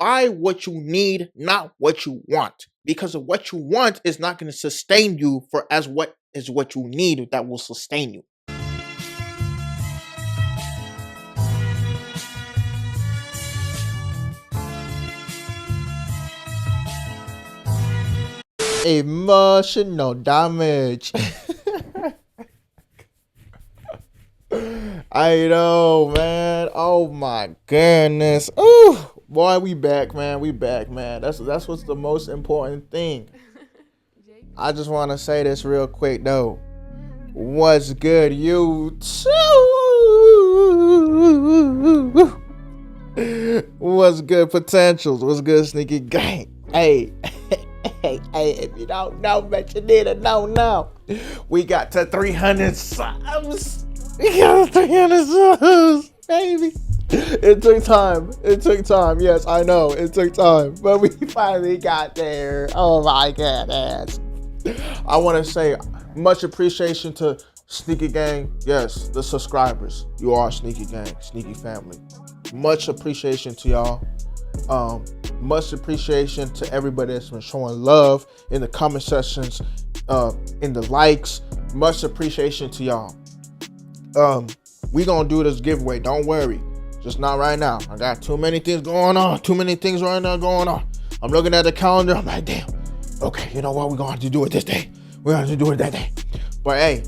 buy what you need, not what you want. Because of what you want is not going to sustain you for as what is what you need that will sustain you. Emotional damage. I know, man. Oh my goodness. Ooh, boy, we back, man. We back, man. That's what's the most important thing. I just want to say this real quick though. What's good, you too? What's good, potentials? What's good, sneaky gang? Hey, hey, if you don't know, but you need to know now. We got to 300 subs. We got 300 subs, baby. It took time. It took time. Yes, I know. It took time. But we finally got there. Oh my goodness. I want to say much appreciation to Sneaky Gang. Yes, the subscribers. You are Sneaky Gang, Sneaky Family. Much appreciation to y'all. Much appreciation to everybody that's been showing love in the comment sections, in the likes. Much appreciation to y'all. We gonna do this giveaway. Don't worry. Just not right now. I got too many things going on. Too many things right now going on. I'm looking at the calendar. I'm like, damn. Okay, you know what? We're gonna have to do it this day. We're gonna have to do it that day. But hey,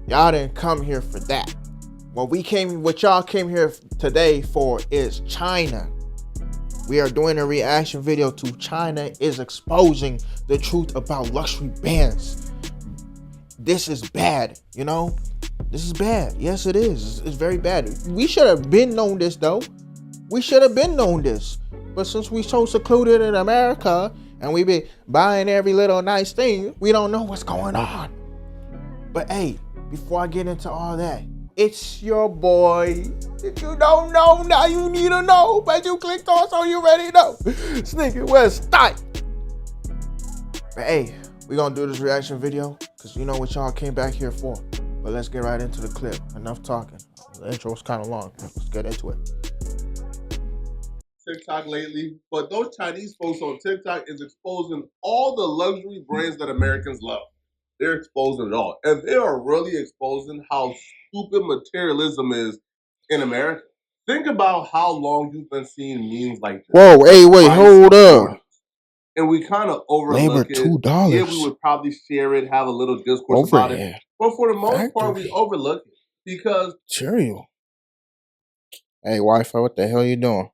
y'all didn't come here for that. What y'all came here today for is China. We are doing a reaction video to China is exposing the truth about luxury brands. This is bad, you know? This is bad. Yes, it is. It's very bad. We should have been known this, though. We should have been known this. But since we so secluded in America and we be buying every little nice thing, we don't know what's going on. But hey, before I get into all that, it's your boy. If you don't know, now you need to know. But you clicked on, so you already know. Sneaky West Style. But hey, we gonna do this reaction video because you know what y'all came back here for. But let's get right into the clip. Enough talking. The intro was kind of long. Let's get into it. TikTok lately, but those Chinese folks on TikTok is exposing all the luxury brands that Americans love. They're exposing it all. And they are really exposing how stupid materialism is in America. Think about how long you've been seeing memes like this. Whoa, hey, wait, hold up. And we kind of overlook it. $2. Yeah, we would probably share it, have a little discourse about it. But for the most part, we overlook it because... Cereal. Hey, Wi-Fi, what the hell are you doing?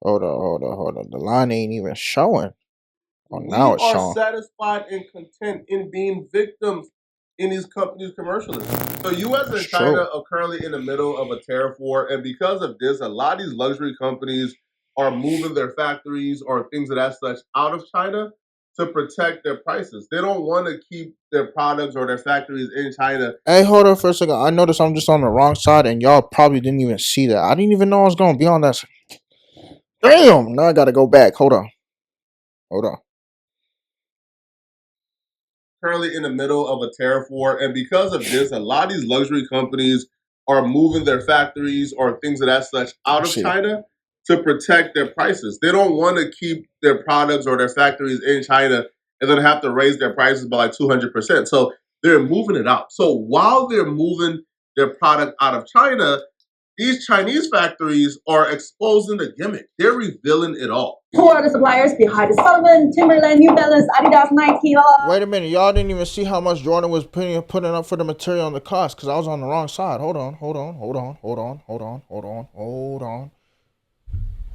Hold on. The line ain't even showing. Oh, now it's showing. We are satisfied and content in being victims in these companies' commercialism. So U.S. and China are currently in the middle of a tariff war, and because of this, a lot of these luxury companies are moving their factories or things of that such out of China to protect their prices. They don't want to keep their products or their factories in China. Hey, hold on for a second. I noticed I'm just on the wrong side, and y'all probably didn't even see that. I didn't even know I was going to be on that side. Damn! Now I got to go back. Hold on. Currently in the middle of a tariff war, and because of this, a lot of these luxury companies are moving their factories or things of that such out of China to protect their prices. They don't want to keep their products or their factories in China and then have to raise their prices by like 200%. So they're moving it out. So while they're moving their product out of China, these Chinese factories are exposing the gimmick. They're revealing it all. Who are the suppliers behind Sullivan, Timberland, New Balance, Adidas, Nike? Wait a minute. Y'all didn't even see how much Jordan was putting up for the material and the cost because I was on the wrong side. Hold on.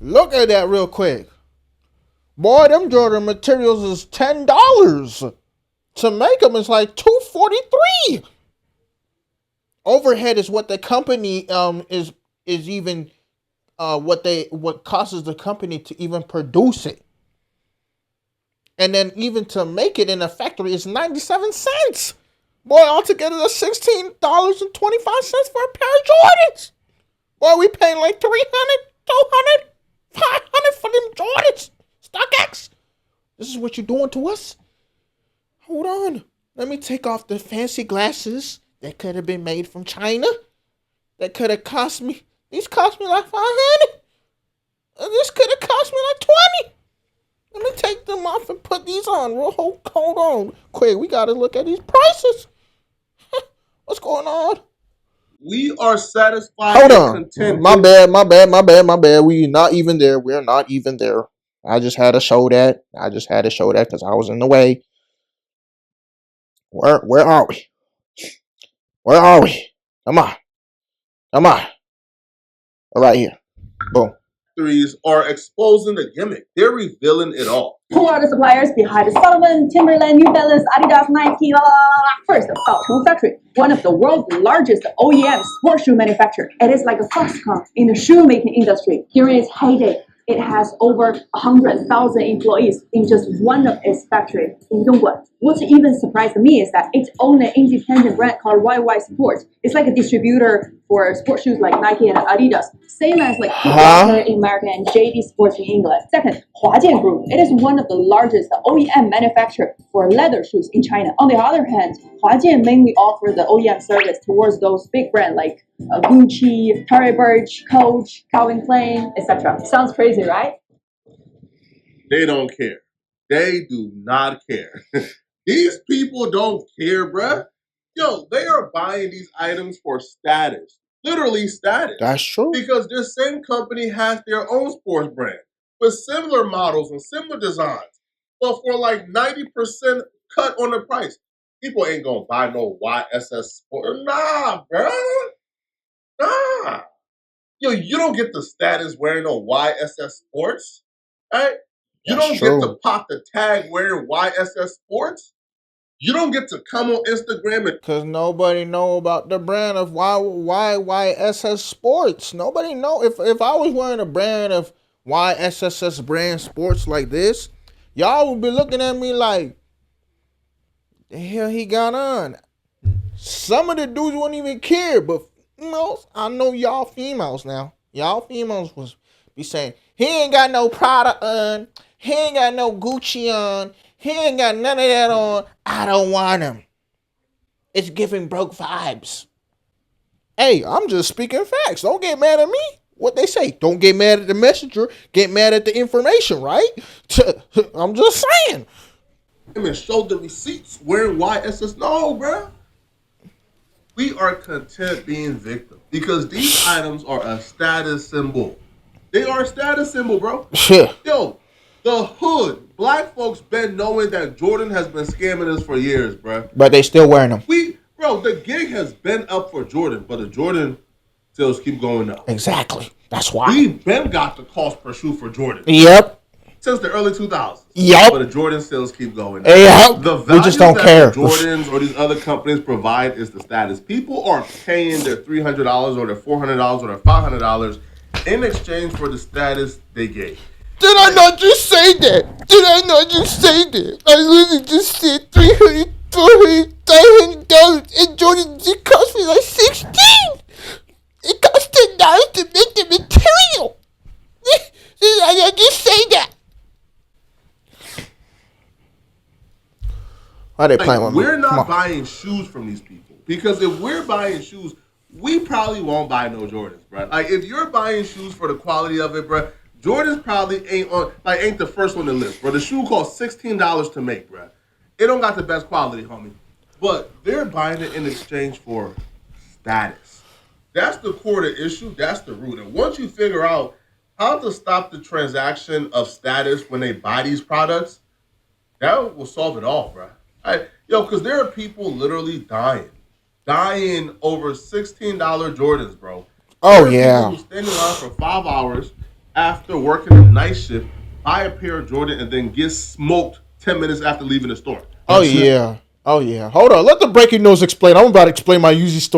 Look at that real quick. Boy, them Jordan materials is $10. To make them is like $243. Overhead is what the company is even what costs the company to even produce it. And then even to make it in a factory is 97 cents. Boy, altogether that's $16.25 for a pair of Jordans. Boy, we paying like $300, $200, $500 for them Jordans. StockX. This is what you're doing to us? Hold on. Let me take off the fancy glasses that could have been made from China. that could have cost me. These cost me like 500. This could have cost me like 20. Let me take them off and put these on. Hold on. Quick, we got to look at these prices. What's going on? We are satisfied Hold and on. content. My bad. We're not even there. I just had to show that. Because I was in the way. Where are we? Come on. Right here. Boom. Are exposing the gimmick. They're revealing it all. Who are the suppliers behind Salomon, Timberland, New Balance, Adidas, Nike, la la la? First, Baocheng Factory, one of the world's largest OEM sports shoe manufacturer. It is like a Foxconn in the shoemaking industry. During its heyday, it has over 100,000 employees in just one of its factories in Dongguan. What even surprised me is that it owns an independent brand called YY Sports. It's like a distributor for sports shoes like Nike and Adidas, same as like Foot Locker in America and JD Sports in England. Second, Huajian Group. It is one of the largest OEM manufacturer for leather shoes in China. On the other hand, Huajian mainly offer the OEM service towards those big brands like Gucci, Tory Burch, Coach, Calvin Klein, etc. Sounds crazy, right? They don't care. They do not care. These people don't care, bruh. Yo, they are buying these items for status. Literally status. That's true. Because this same company has their own sports brand with similar models and similar designs. But for like 90% cut on the price. People ain't gonna buy no YSS Sport. Nah, bruh. Nah. Yo, you don't get the status wearing no YSS Sports. Right? You That's don't true. get to pop the tag wearing YSS Sports. You don't get to come on Instagram and Because nobody know about the brand of YSS Sports. Nobody know. If I was wearing a brand of YSS brand sports like this, y'all would be looking at me like, the hell he got on? Some of the dudes wouldn't even care, but I know y'all females now. Y'all females was be saying, he ain't got no Prada on, he ain't got no Gucci on, he ain't got none of that on. I don't want him. It's giving broke vibes. Hey, I'm just speaking facts. Don't get mad at me. What they say, don't get mad at the messenger, get mad at the information, right? I'm just saying. and show the receipts wearing YSS. No, bruh. We are content being victims because these items are a status symbol. They are a status symbol, bro. Yeah. Yo, the hood, black folks been knowing that Jordan has been scamming us for years, bro. But they still wearing them. The gig has been up for Jordan, but the Jordan sales keep going up. Exactly. That's why. We been got the cost per shoe for Jordan. Yep. Since the early 2000s. Yep. But the Jordan sales keep going up. Yep. The We just don't that care. the Jordans or these other companies provide is the status. People are paying their $300 or their $400 or their $500 in exchange for the status they gave. Did I not just say that? I literally just said $300, $400, $500, and Jordan, it cost me like $16. It cost $10 to make the material. Did I not just say that? Why they playing with me? We're not buying shoes from these people because if we're buying shoes, we probably won't buy no Jordans, bro. Like if you're buying shoes for the quality of it, bro, Jordans probably ain't the first on the list, bro. The shoe costs $16 to make, bro. It don't got the best quality, homie, but they're buying it in exchange for status. That's the core of the issue. That's the root. And once you figure out how to stop the transaction of status when they buy these products, that will solve it all, bro. Because there are people literally dying over $16 Jordans, bro. Oh, there are yeah. people who stand in line for 5 hours after working a night shift, buy a pair of Jordan, and then get smoked 10 minutes after leaving the store. Oh yeah. Hold on. Let the breaking news explain. I'm about to explain my Yeezy's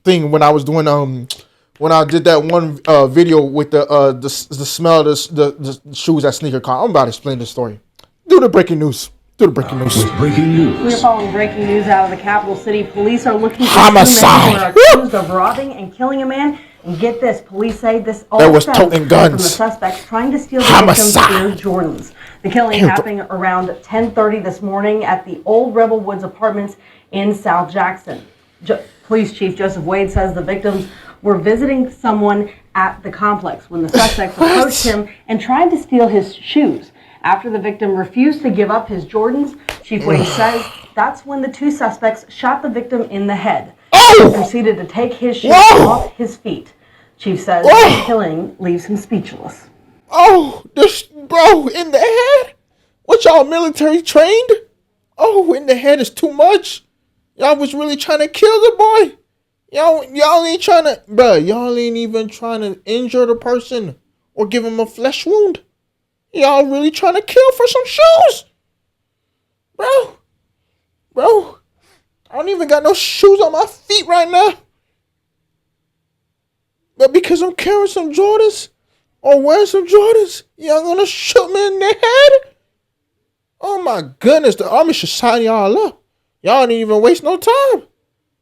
thing when I was doing when I did that one video with the smell of the shoes at Sneaker Con. I'm about to explain the story. Do the breaking news. Breaking news. We're following breaking news out of the capital city. Police are looking for Homicide. 2 men who are accused of robbing and killing a man. And get this, police say this all That was stems toting guns. from the suspects trying to steal the Homicide. victim's Air Jordans. The killing happening around 10:30 this morning at the Old Rebel Woods Apartments in South Jackson. Police Chief Joseph Wade says the victims were visiting someone at the complex when the suspects approached him and tried to steal his shoes. After the victim refused to give up his Jordans, Chief Wade says that's when the two suspects shot the victim in the head. He proceeded to take his shoes off his feet. Chief says the killing leaves him speechless. This bro in the head? What y'all military trained? In the head is too much. Y'all was really trying to kill the boy. Y'all ain't trying to, y'all ain't even trying to injure the person or give him a flesh wound. Y'all really trying to kill for some shoes. Bro, I don't even got no shoes on my feet right now. But because I'm carrying some Jordans or wearing some Jordans, y'all gonna shoot me in the head? Oh my goodness, the army should sign y'all up. Y'all didn't even waste no time.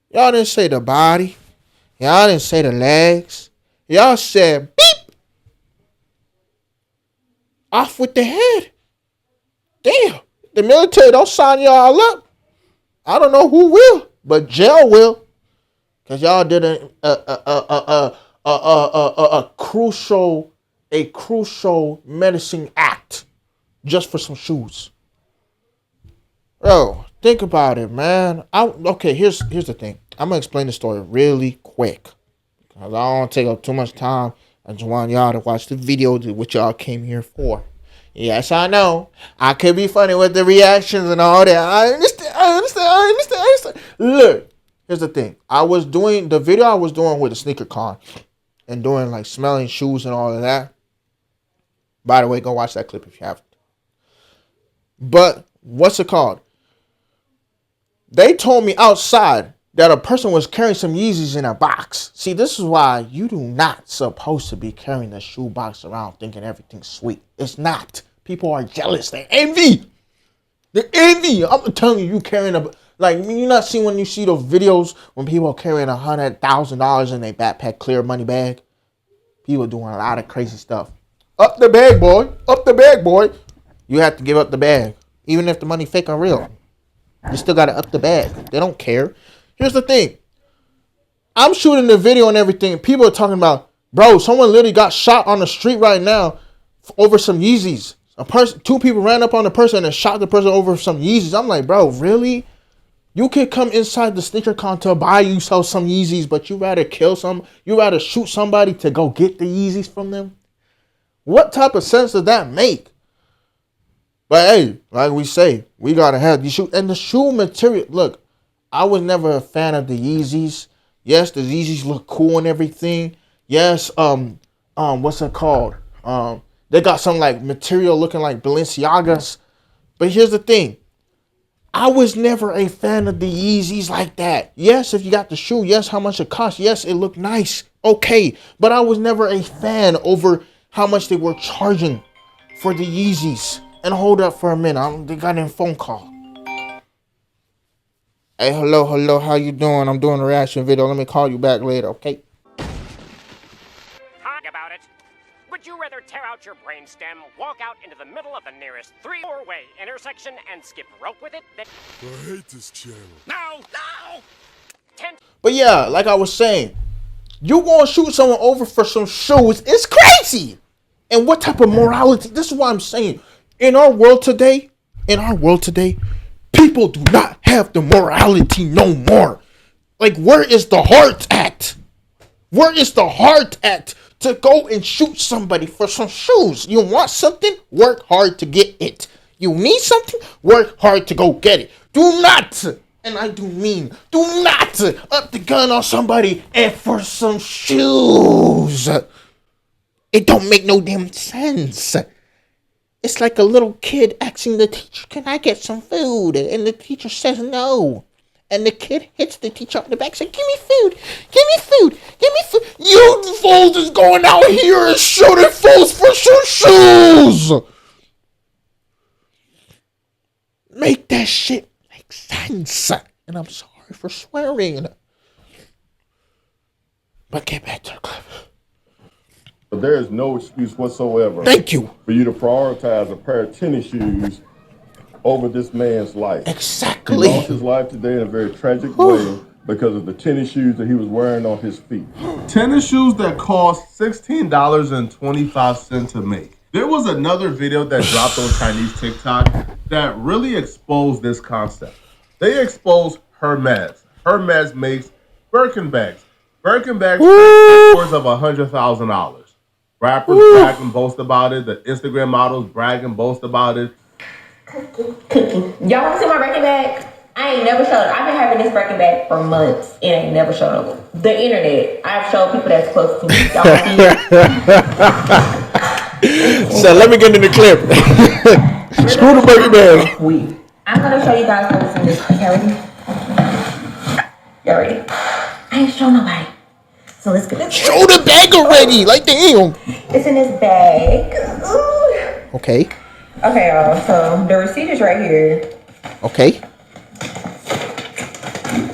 Y'all didn't say the body. Y'all didn't say the legs. Y'all said beep. Off with the head. Damn, the military don't sign y'all up. I don't know who will, but jail will. Cause y'all did a crucial menacing act just for some shoes. Bro, think about it, man. Here's the thing. I'm gonna explain the story really quick. Cause I don't want to take up too much time. I just want y'all to watch the video which y'all came here for. Yes, I know. I could be funny with the reactions and all that. I understand. Look, here's the thing. I was doing the video I was doing with the sneaker con and doing like smelling shoes and all of that. By the way, go watch that clip if you haven't. But what's it called? They told me outside that a person was carrying some Yeezys in a box. See, this is why you do not supposed to be carrying a shoe box around thinking everything's sweet. It's not. People are jealous. They envy. I'm telling you, you carrying you not see when you see those videos when people are carrying $100,000 in their backpack, clear money bag. People doing a lot of crazy stuff. Up the bag, boy. Up the bag, boy. You have to give up the bag, even if the money fake or real. You still gotta up the bag. They don't care. Here's the thing. I'm shooting the video and everything. People are talking about, bro, someone literally got shot on the street right now over some Yeezys. Two people ran up on the person and shot the person over some Yeezys. I'm like, bro, really? You could come inside the sneaker con to buy you some Yeezys, but you rather you rather shoot somebody to go get the Yeezys from them? What type of sense does that make? But hey, like we say, we gotta have these shoes. And the shoe material, look, I was never a fan of the Yeezys. Yes, the Yeezys look cool and everything. Yes, what's it called? They got some like material looking like Balenciagas. But here's the thing. I was never a fan of the Yeezys like that. Yes, if you got the shoe, yes, how much it cost. Yes, it looked nice. Okay. But I was never a fan over how much they were charging for the Yeezys. And hold up for a minute. They got a phone call. Hey, hello. How you doing? I'm doing a reaction video. Let me call you back later, okay? Talk about it. Would you rather tear out your brainstem, walk out into the middle of the nearest 3-4-way intersection and skip rope with it? I hate this channel. No! 10. But yeah, like I was saying, you gonna shoot someone over for some shoes? It's crazy. And what type of morality? This is what I'm saying. In our world today, people do not have the morality no more. Like, where is the heart at? Where is the heart at to go and shoot somebody for some shoes? You want something? Work hard to get it. You need something? Work hard to go get it. Do not, and I do mean, do not up the gun on somebody and for some shoes. It don't make no damn sense. It's like a little kid asking the teacher, can I get some food? And the teacher says no. And the kid hits the teacher on the back, saying, give me food, give me food, give me food. You fools is going out here and shooting fools for some shoes. Make that shit make sense. And I'm sorry for swearing. But get back to the clip. There is no excuse whatsoever. Thank you. For you to prioritize a pair of tennis shoes over this man's life. Exactly. He lost his life today in a very tragic way because of the tennis shoes that he was wearing on his feet. Tennis shoes that cost $16.25 to make. There was another video that dropped on Chinese TikTok that really exposed this concept. They exposed Hermes. Hermes makes Birkin bags. Birkin bags upwards of $100,000. Rappers brag and boast about it. The Instagram models brag and boast about it. Y'all want to see my Birkin bag? I ain't never showed it. I've been having this Birkin bag for months and I ain't never showed it. The internet, I've showed people that's close to me. Y'all want to see it? So let me get in the clip. Screw the Birkin bag. I'm going to show you guys what's in this. Y'all ready? Y'all ready? I ain't show nobody. So let's get this. Show the bag already. Like damn. It's in this bag. Okay. Okay, y'all. So the receipt is right here. Okay.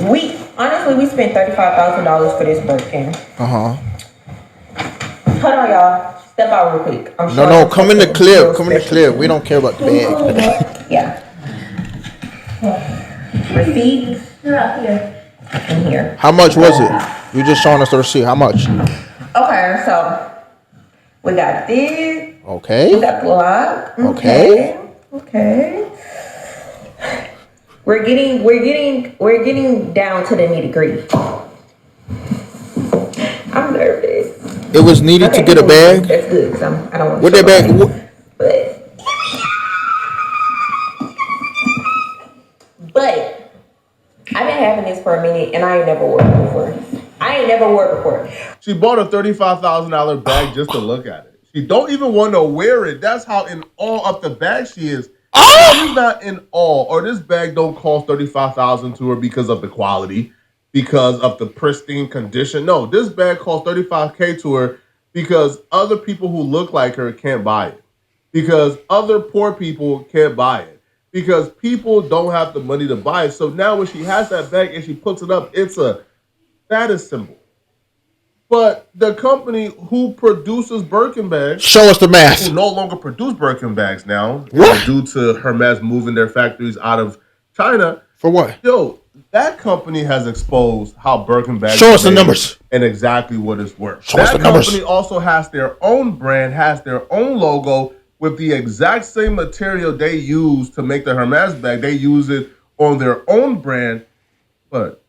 We spent $35,000 for this Birkin. Uh-huh. Hold on, y'all. Step out real quick. No, come in the clip. Come in the clip. We don't care about the bag. Yeah. Receipt. In here. How much was it? You just showing us the receipt. How much? Okay, so we got this. Okay. We got the lock. Okay. Okay. We're getting down to the nitty-gritty. I'm nervous. It was needed to get a bag. That's good, because I don't want to. What that bag? But I've been having this for a minute, and I ain't never wore it before. She bought a $35,000 bag just to look at it. She don't even want to wear it. That's how in awe of the bag she is. She's not in awe, or this bag don't cost $35,000 to her because of the quality, because of the pristine condition. No, this bag costs $35K to her because other people who look like her can't buy it, because other poor people can't buy it, because people don't have the money to buy it. So now when she has that bag and she puts it up, it's a status symbol. But the company who produces Birkin bags, show us the math, who no longer produce Birkin bags now, due to Hermes moving their factories out of China. For what? Yo, that company has exposed how Birkin bags show us the numbers and exactly what it's worth. Show us the numbers. That company also has their own brand, has their own logo with the exact same material they use to make the Hermes bag. They use it on their own brand, but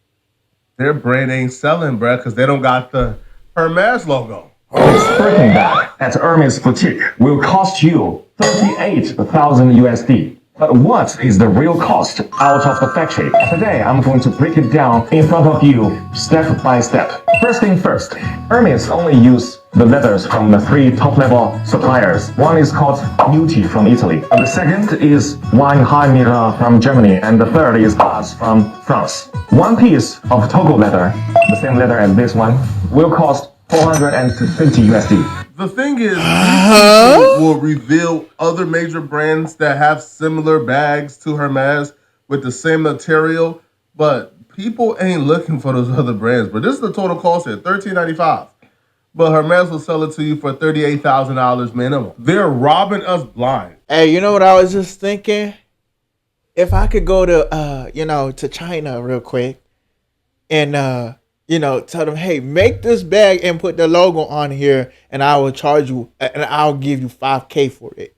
their brand ain't selling, bruh, because they don't got the Hermes logo. This Birkin bag at Hermes Boutique will cost you 38,000 USD. But what is the real cost out of the factory? Today, I'm going to break it down in front of you, step by step. First thing first, Hermes only use the leathers from the 3 top-level suppliers. One is called Nuti from Italy. The second is Weinheimera from Germany. And the third is Baz from France. One piece of Togo leather, the same leather as this one, will cost 450 USD. The thing is, people will reveal other major brands that have similar bags to Hermes with the same material, but people ain't looking for those other brands. But this is the total cost here, $13.95. But Hermes will sell it to you for $38,000 minimum. They're robbing us blind. Hey, you know what I was just thinking? If I could go to, to China real quick and, tell them, hey, make this bag and put the logo on here, and I will charge you, and I'll give you $5K for it.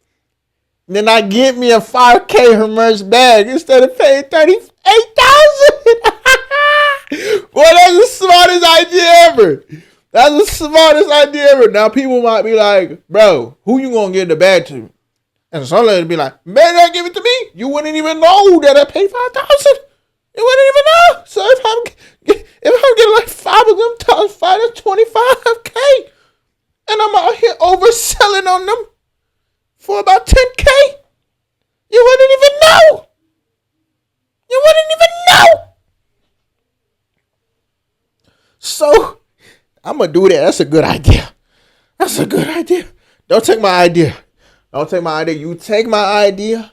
And then I get me a $5K Hermes bag instead of paying $38,000. Boy, that's the smartest idea ever. That's the smartest idea ever. Now people might be like, bro, who you gonna give the bag to? And some lady be like, better not give it to me. You wouldn't even know that I paid $5,000. You wouldn't even know. So if I'm getting like 5 of them times 5, that's $25K. And I'm out here overselling on them for about $10K. You wouldn't even know. You wouldn't even know. So I'm going to do that. That's a good idea. That's a good idea. Don't take my idea. Don't take my idea. You take my idea.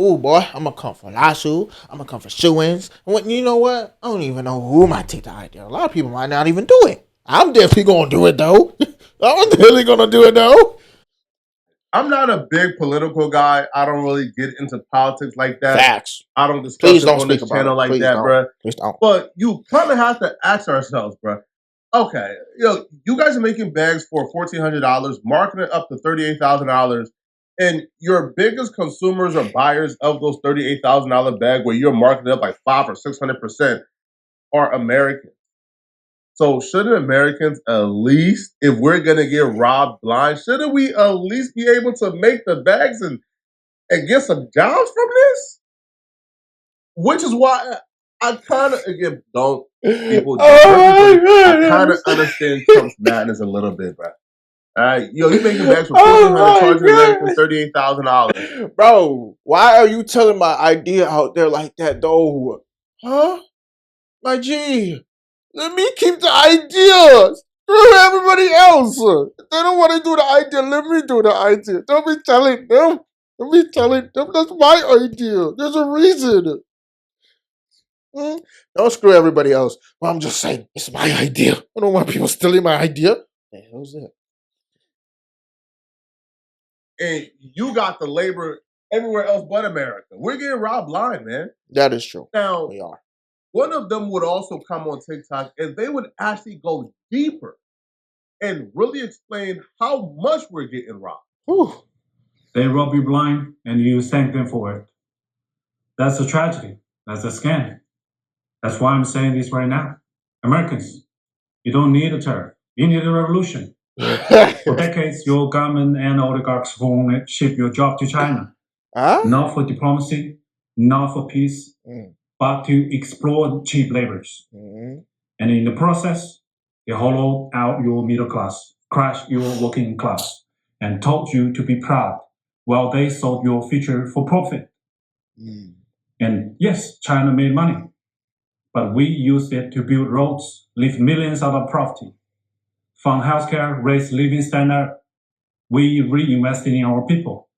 Ooh, boy, I'm going to come for Lashu. I'm going to come for Shoe-ins. You know what? I don't even know who might take the idea. A lot of people might not even do it. I'm definitely going to do it, though. I'm definitely going to do it, though. I'm not a big political guy. I don't really get into politics like that. Facts. I don't discuss Please it don't on this speak about channel it. like Please that, don't. bruh. Please don't. But you kind of have to ask ourselves, bruh. Okay, you guys are making bags for $1,400, marketing it up to $38,000, and your biggest consumers or buyers of those $38,000 bag, where you're marketing up like 500 or 600%, are Americans. So shouldn't Americans at least, if we're gonna get robbed blind, shouldn't we at least be able to make the bags and get some jobs from this? Which is why I kind of, again, don't people. I kind of understand Trump's madness a little bit, bro. All right, you making bags for $1,400, charging Americans $38,000. Bro, why are you telling my idea out there like that, though? Huh? My G, let me keep the idea. Screw everybody else. If they don't want to do the idea, let me do the idea. Don't be telling them. Don't be telling them that's my idea. There's a reason. Don't screw everybody else. Well, I'm just saying, it's my idea. I don't want people stealing my idea. The hell's that? And you got the labor everywhere else but America. We're getting robbed blind, man. That is true. Now, we are. One of them would also come on TikTok and they would actually go deeper and really explain how much we're getting robbed. Whew. They rob you blind and you thank them for it. That's a tragedy. That's a scam. That's why I'm saying this right now. Americans, you don't need a tariff. You need a revolution. For decades, your government and oligarchs won't ship your job to China. Not for diplomacy, not for peace, but to exploit cheap labors. And in the process, they hollowed out your middle class, crushed your working class, and told you to be proud while they sold your future for profit. And yes, China made money, but we used it to build roads, lift millions out of poverty, fund healthcare, raise living standard. We reinvested in our people.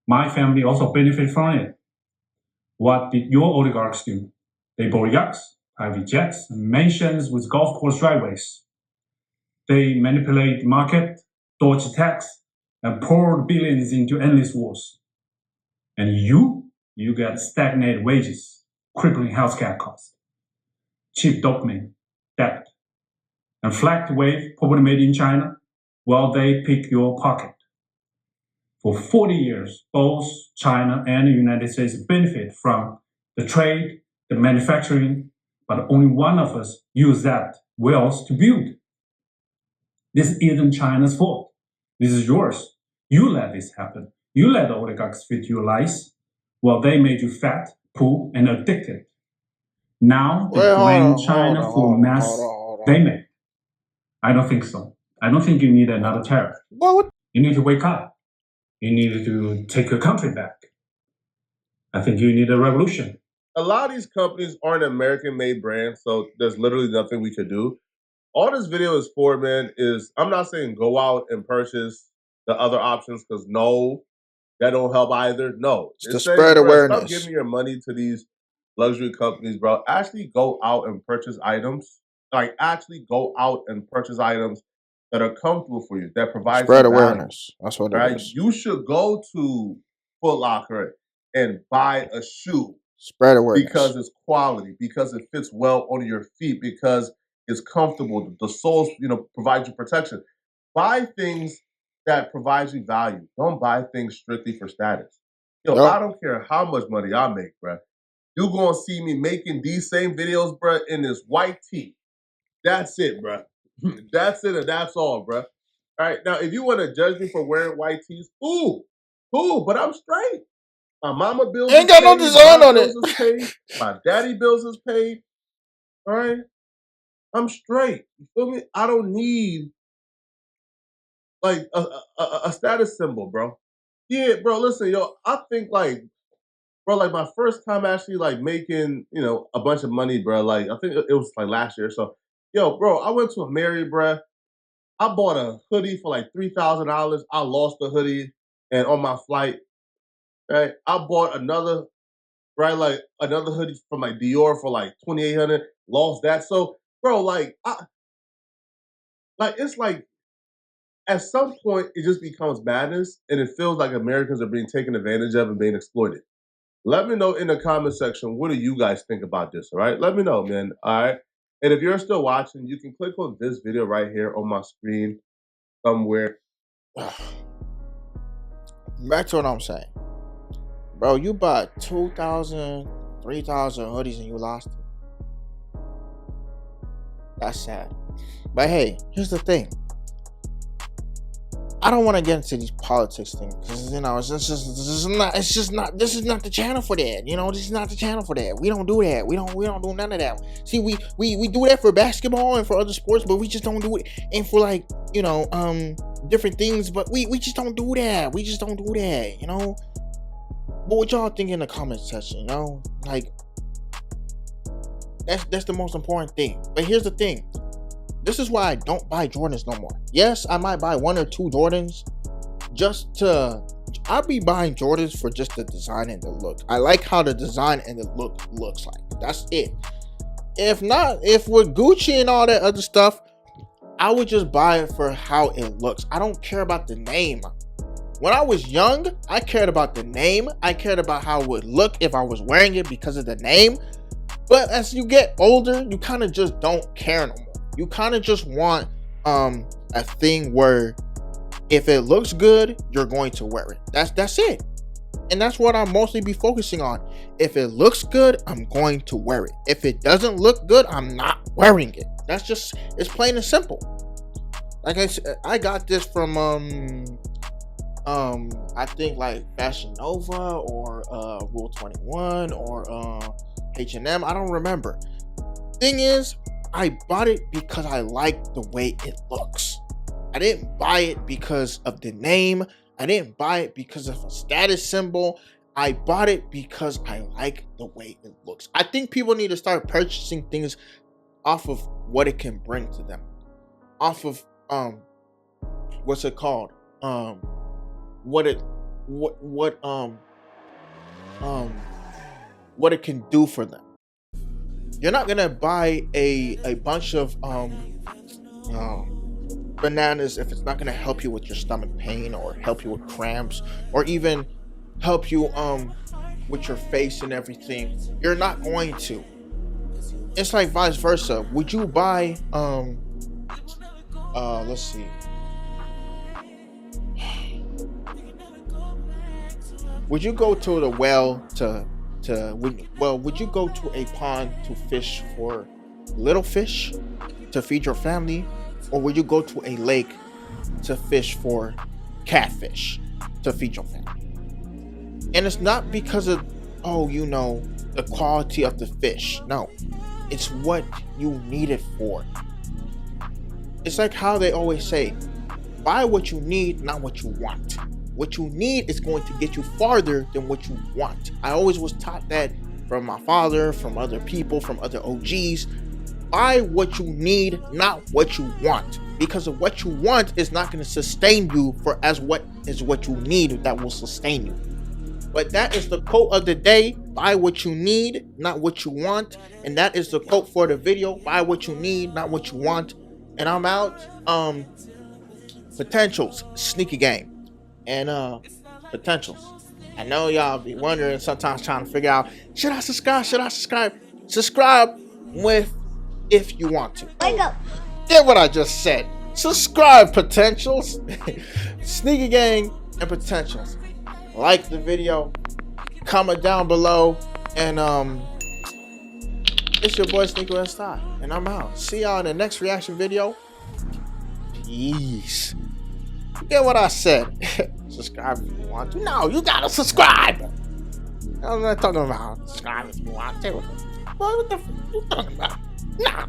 My family also benefited from it. What did your oligarchs do? They bought yachts, private jets, mansions with golf course driveways. They manipulate the market, dodged tax, and poured billions into endless wars. And you get stagnated wages, crippling healthcare costs, cheap dopamine, debt, and flagged wave poverty made in China while they pick your pocket. For 40 years, both China and the United States benefit from the trade, the manufacturing, but only one of us use that wealth to build. This isn't China's fault. This is yours. You let this happen. You let the oligarchs feed your lies while they made you fat, poor, and addicted. Now they blame China for mess they made. I don't think so. I don't think you need another tariff. You need to wake up. You need to take your country back. I think you need a revolution. A lot of these companies aren't American-made brands, so there's literally nothing we could do. All this video is for, man, is I'm not saying go out and purchase the other options, because no, that don't help either. No. It's to spread awareness. Stop giving your money to these luxury companies, bro. Actually go out and purchase items. Like, actually go out and purchase items that are comfortable for you, that provide spread awareness. That's what it is. You should go to Foot Locker and buy a shoe. Spread awareness. Because it's quality, because it fits well on your feet, because it's comfortable. The soles, provide you protection. Buy things that provide you value. Don't buy things strictly for status. I don't care how much money I make, bro. You're going to see me making these same videos, bro, in this white tee. That's it, bro. That's it, and that's all, bro. All right, now, if you want to judge me for wearing white tees, cool, but I'm straight. My mama bills ain't got no design on it. Paid, my daddy bills is paid. All right, I'm straight. You feel me? I don't need like a status symbol, bro. Yeah, bro. Listen, I think my first time actually making a bunch of money, bro. I think it was last year. So, bro, I went to a Marriott, bro. I bought a hoodie for $3,000. I lost the hoodie, and on my flight, right, I bought another, right, another hoodie from Dior for $2,800. Lost that. So, bro, it's at some point, it just becomes madness, and it feels like Americans are being taken advantage of and being exploited. Let me know in the comment section, what do you guys think about this, all right? Let me know, man, all right? And if you're still watching, you can click on this video right here on my screen somewhere. Back to what I'm saying. Bro, you bought 2,000, 3,000 hoodies and you lost it. That's sad. But hey, here's the thing. I don't want to get into these politics things because this is not the channel for that. This is not the channel for that. We don't do that. We don't do none of that. See, we do that for basketball and for other sports, but we just don't do it. And for different things, but we just don't do that. We just don't do that. But what y'all think in the comment section? That's the most important thing. But here's the thing. This is why I don't buy Jordans no more. Yes, I might buy 1 or 2 Jordans I'll be buying Jordans for just the design and the look. I like how the design and the look looks like. That's it. If with Gucci and all that other stuff, I would just buy it for how it looks. I don't care about the name. When I was young, I cared about the name. I cared about how it would look if I was wearing it because of the name. But as you get older, you kind of just don't care no more. You kind of just want a thing where if it looks good, you're going to wear it. That's it. And that's what I'm mostly be focusing on. If it looks good, I'm going to wear it. If it doesn't look good, I'm not wearing it. It's plain and simple. Like I said, I got this from I think like Fashion Nova or Rule 21 or H&M. I don't remember. Thing is, I bought it because I like the way it looks. I didn't buy it because of the name. I didn't buy it because of a status symbol. I bought it because I like the way it looks. I think people need to start purchasing things off of what it can bring to them. Off of what's it called? What it can do for them. You're not gonna buy a bunch of bananas if it's not gonna help you with your stomach pain or help you with cramps or even help you with your face and everything. You're not going to. It's like vice versa. Would you buy let's see. Would you go to the well would you go to a pond to fish for little fish to feed your family, or would you go to a lake to fish for catfish to feed your family? And it's not because of the quality of the fish. No, it's what you need it for. It's like how they always say, buy what you need, not what you want. What you need is going to get you farther than what you want. I always was taught that from my father, from other people, from other OGs. Buy what you need, not what you want. Because of what you want is not going to sustain you as what you need that will sustain you. But that is the quote of the day. Buy what you need, not what you want. And that is the quote for the video. Buy what you need, not what you want. And I'm out. Potentials, Sneaky Gang. And Potentials. I know y'all be wondering sometimes, trying to figure out, should I subscribe? Subscribe if you want to. Wake up. Get what I just said. Subscribe, Potentials. Sneaky Gang and Potentials. Like the video, comment down below, and it's your boy Sneaky SI, and I'm out. See y'all in the next reaction video. Peace. Get what I said. Subscribe if you want to. No, you gotta subscribe. I'm not talking about subscribe if you want to. What the f you talking about? Nah.